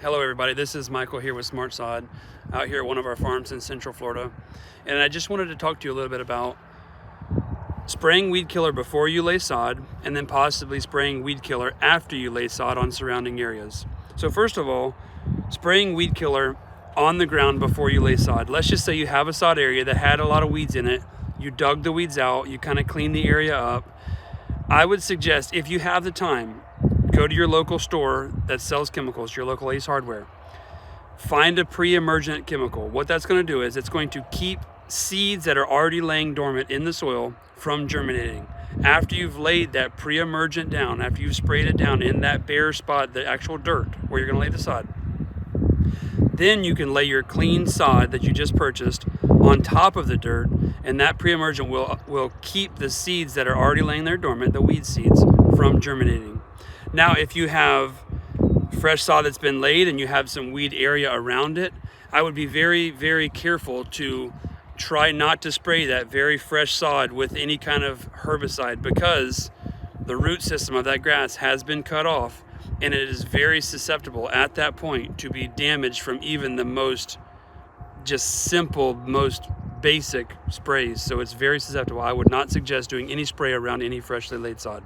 Hello everybody, this is Michael here with Smart Sod out here at one of our farms in Central Florida. And I just wanted to talk to you a little bit about spraying weed killer before you lay sod and then possibly spraying weed killer after you lay sod on surrounding areas. So first of all, spraying weed killer on the ground before you lay sod. Let's just say you have a sod area that had a lot of weeds in it. You dug the weeds out, you kind of cleaned the area up. I would suggest, if you have the time, go to your local store that sells chemicals, your local Ace Hardware. Find a pre-emergent chemical. What that's going to do is it's going to keep seeds that are already laying dormant in the soil from germinating. After you've laid that pre-emergent down, after you've sprayed it down in that bare spot, the actual dirt where you're going to lay the sod, then you can lay your clean sod that you just purchased on top of the dirt, and that pre-emergent will keep the seeds that are already laying there dormant, the weed seeds, from germinating. Now, if you have fresh sod that's been laid and you have some weed area around it, I would be very, very careful to try not to spray that very fresh sod with any kind of herbicide, because the root system of that grass has been cut off and it is very susceptible at that point to be damaged from even the most just simple, most basic sprays. So it's very susceptible. I would not suggest doing any spray around any freshly laid sod.